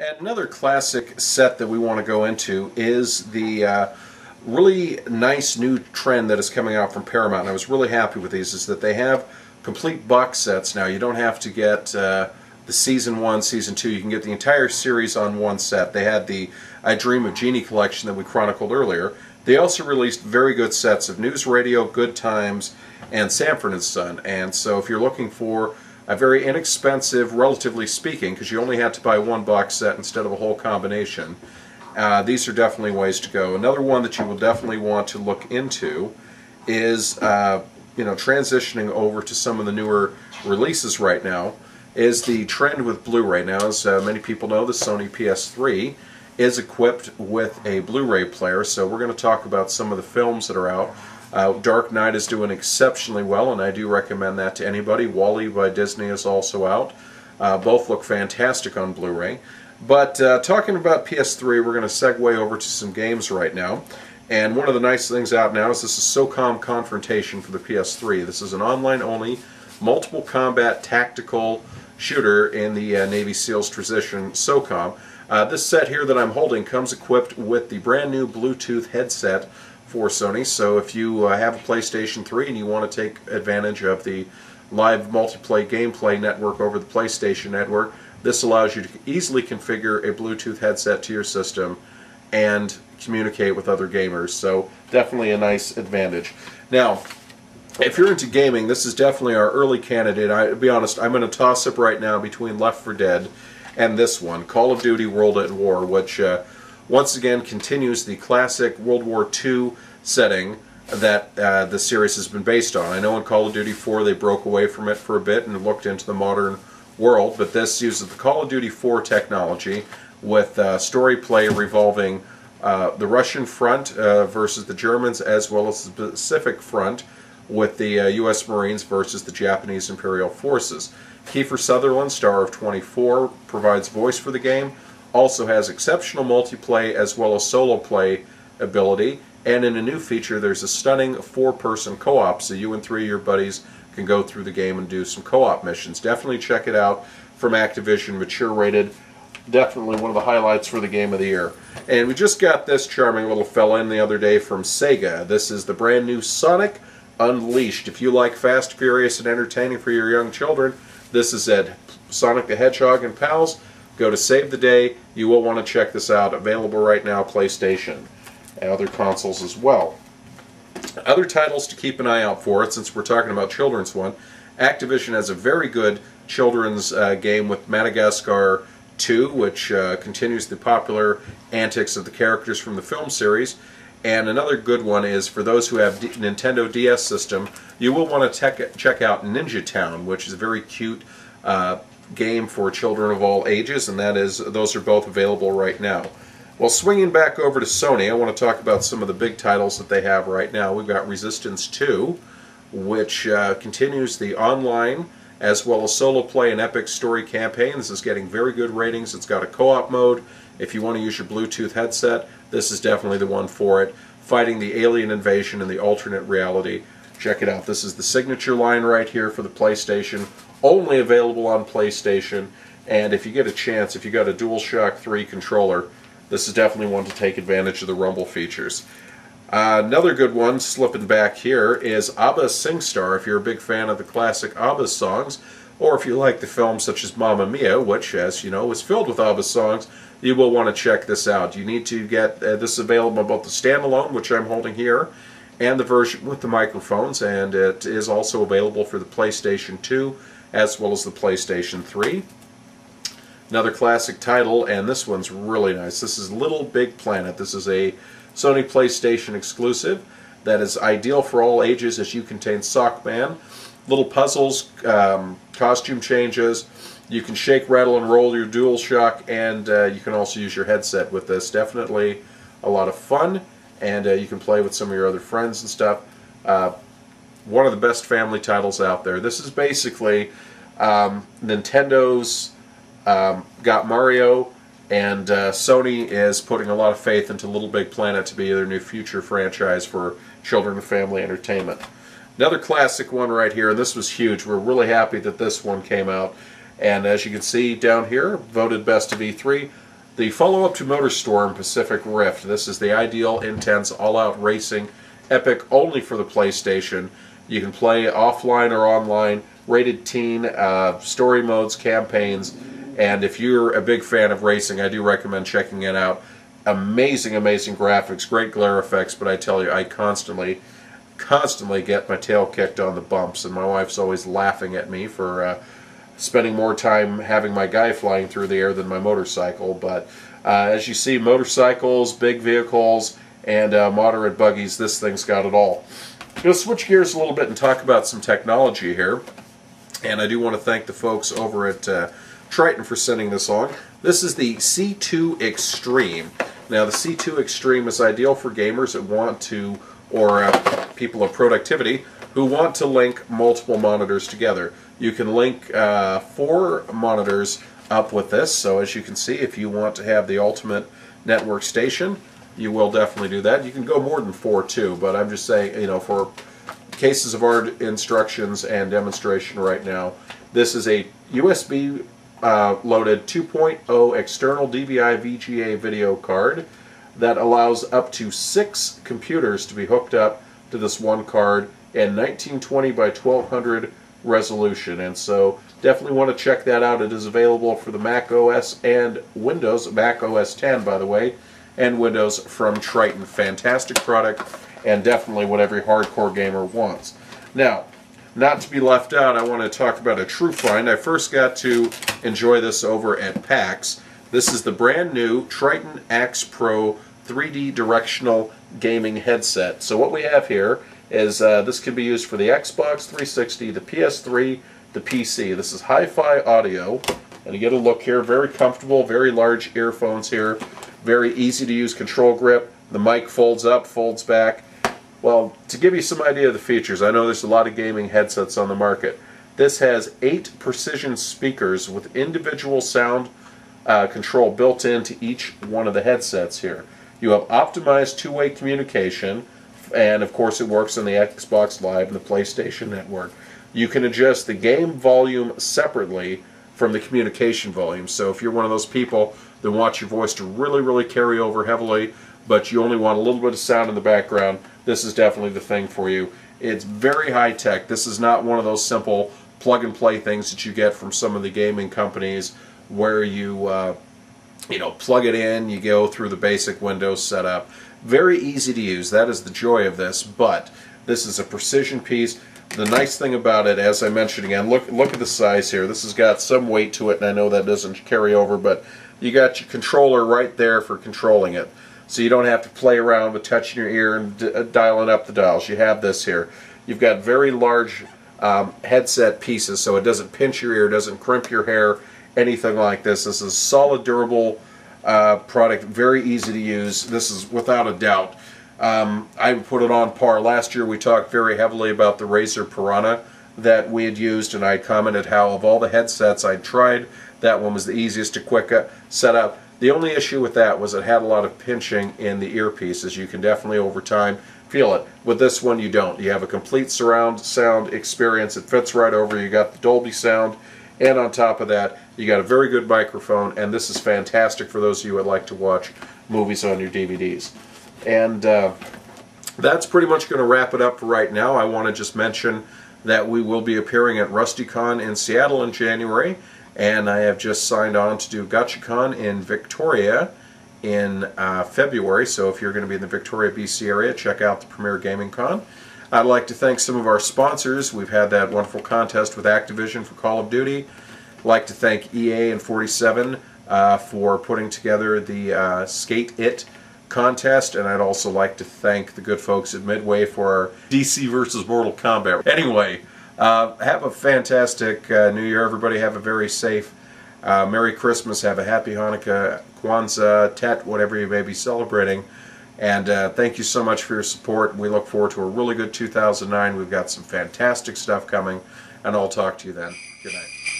And another classic set that we want to go into is the really nice new trend that is coming out from Paramount, and I was really happy with these, is that they have complete box sets now. You don't have to get the Season 1, Season 2, you can get the entire series on one set. They had the I Dream of Jeannie collection that we chronicled earlier. They also released very good sets of News Radio, Good Times, and Sanford & Son. And so if you're looking for a very inexpensive, relatively speaking, because you only had to buy one box set instead of a whole combination, these are definitely ways to go. Another one that you will definitely want to look into is transitioning over to some of the newer releases right now, is the trend with Blu-ray. Now, as many people know, the Sony PS3 is equipped with a Blu-ray player, so we're going to talk about some of the films that are out. Dark Knight is doing exceptionally well, and I do recommend that to anybody. Wall-E by Disney is also out. Both look fantastic on Blu-ray. But talking about PS3, we're going to segue over to some games right now. And one of the nice things out now is this is SOCOM Confrontation for the PS3. This is an online-only, multiple combat tactical shooter in the Navy SEALs tradition SOCOM. This set here that I'm holding comes equipped with the brand new Bluetooth headset for Sony, so if you have a PlayStation 3 and you want to take advantage of the live multiplayer gameplay network over the PlayStation network, this allows you to easily configure a Bluetooth headset to your system and communicate with other gamers, so definitely a nice advantage. Now, if you're into gaming, this is definitely our early candidate. To be honest, I'm going to toss up right now between Left 4 Dead and this one, Call of Duty World at War, which once again continues the classic World War II setting that the series has been based on. I know in Call of Duty 4 they broke away from it for a bit and looked into the modern world, but this uses the Call of Duty 4 technology with story play revolving the Russian front versus the Germans, as well as the Pacific front with the U.S. Marines versus the Japanese Imperial Forces. Kiefer Sutherland, star of 24, provides voice for the game. Also has exceptional multiplayer as well as solo play ability, and in a new feature there's a stunning 4-person co-op, so you and 3 of your buddies can go through the game and do some co-op missions. Definitely check it out from Activision, mature rated, definitely one of the highlights for the game of the year. And we just got this charming little fella in the other day from Sega. This is the brand new Sonic Unleashed. If you like Fast, Furious, and entertaining for your young children, this is it. Sonic the Hedgehog and pals. Go to Save the Day. You will want to check this out. Available right now, PlayStation and other consoles as well. Other titles to keep an eye out for, since we're talking about children's one, Activision has a very good children's game with Madagascar 2, which continues the popular antics of the characters from the film series. And another good one is for those who have Nintendo DS system, you will want to check out Ninja Town, which is a very cute game for children of all ages, and those are both available right now. Well, swinging back over to Sony, I want to talk about some of the big titles that they have right now. We've got Resistance 2, which continues the online as well as solo play and epic story campaign. This is getting very good ratings. It's got a co-op mode. If you want to use your Bluetooth headset, this is definitely the one for it. Fighting the alien invasion in the alternate reality. Check it out. This is the signature line right here for the PlayStation. Only available on PlayStation. And if you get a chance, if you got a DualShock 3 controller, this is definitely one to take advantage of the rumble features. Another good one, slipping back here, is ABBA Singstar, if you're a big fan of the classic ABBA songs, or if you like the films such as Mamma Mia, which, as you know, is filled with ABBA songs, you will want to check this out. You need to get this available on both the standalone, which I'm holding here, and the version with the microphones, and it is also available for the PlayStation 2 as well as the PlayStation 3. Another classic title, and this one's really nice. This is Little Big Planet. This is a Sony PlayStation exclusive that is ideal for all ages, as you contain Sockman, little puzzles, costume changes. You can shake, rattle, and roll your DualShock, and you can also use your headset with this. Definitely a lot of fun, and you can play with some of your other friends and stuff. One of the best family titles out there. This is basically Nintendo's got Mario, and Sony is putting a lot of faith into Little Big Planet to be their new future franchise for children and family entertainment. Another classic one right here, and this was huge. We're really happy that this one came out. And as you can see down here, voted best of E3, the follow-up to Motorstorm Pacific Rift. This is the ideal, intense, all-out racing epic only for the PlayStation. You can play offline or online, rated teen, story modes, campaigns, and if you're a big fan of racing, I do recommend checking it out. Amazing, amazing graphics, great glare effects, but I tell you, I constantly get my tail kicked on the bumps, and my wife's always laughing at me for spending more time having my guy flying through the air than my motorcycle. But as you see, motorcycles, big vehicles, and moderate buggies, this thing's got it all. I'm going to switch gears a little bit and talk about some technology here. And I do want to thank the folks over at Triton for sending this along. This is the C2 Extreme. Now, the C2 Extreme is ideal for gamers that want to, or people of productivity, who want to link multiple monitors together. You can link 4 monitors up with this, so as you can see, if you want to have the ultimate network station, you will definitely do that. You can go more than 4 too, but I'm just saying, you know, for cases of our instructions and demonstration right now, this is a USB loaded 2.0 external DVI VGA video card that allows up to 6 computers to be hooked up to this one card in 1920 by 1200 resolution. And so definitely want to check that out. It is available for the Mac OS and Windows, Mac OS 10 by the way, and Windows from Triton. Fantastic product, and definitely what every hardcore gamer wants. Now, not to be left out, I want to talk about a true find. I first got to enjoy this over at PAX. This is the brand new Triton AX Pro 3D directional gaming headset. So what we have here is this can be used for the Xbox 360, the PS3, the PC. This is hi-fi audio, and you get a look here. Very comfortable, very large earphones here. Very easy to use control grip. The mic folds up, folds back. Well, to give you some idea of the features, I know there's a lot of gaming headsets on the market. This has 8 precision speakers with individual sound control built into each one of the headsets here. You have optimized two-way communication, and of course it works on the Xbox Live and the PlayStation Network. You can adjust the game volume separately from the communication volume. So if you're one of those people that want your voice to really, really carry over heavily, but you only want a little bit of sound in the background, this is definitely the thing for you. It's very high-tech. This is not one of those simple plug-and-play things that you get from some of the gaming companies where you, you know, plug it in, you go through the basic Windows setup. Very easy to use. That is the joy of this, but this is a precision piece. The nice thing about it, as I mentioned again, look at the size here. This has got some weight to it, and I know that doesn't carry over, but you got your controller right there for controlling it. So you don't have to play around with touching your ear and dialing up the dials. You have this here. You've got very large headset pieces, so it doesn't pinch your ear, doesn't crimp your hair, anything like this. This is a solid, durable product, very easy to use. This is without a doubt. I would put it on par. Last year we talked very heavily about the Razer Piranha that we had used, and I commented how of all the headsets I'd tried, that one was the easiest to quick set up. The only issue with that was it had a lot of pinching in the earpieces. You can definitely over time feel it. With this one you don't. You have a complete surround sound experience. It fits right over. You got the Dolby sound, and on top of that you got a very good microphone, and this is fantastic for those of you who would like to watch movies on your DVDs. And that's pretty much going to wrap it up for right now. I want to just mention that we will be appearing at RustyCon in Seattle in January, and I have just signed on to do GotchaCon in Victoria in February. So if you're going to be in the Victoria, BC area, check out the Premier Gaming Con. I'd like to thank some of our sponsors. We've had that wonderful contest with Activision for Call of Duty. I'd like to thank EA and 47 for putting together the Skate It contest, and I'd also like to thank the good folks at Midway for our DC versus Mortal Kombat. Anyway, have a fantastic New Year, everybody. Have a very safe Merry Christmas. Have a Happy Hanukkah, Kwanzaa, Tet, whatever you may be celebrating. And thank you so much for your support. We look forward to a really good 2009. We've got some fantastic stuff coming, and I'll talk to you then. Good night.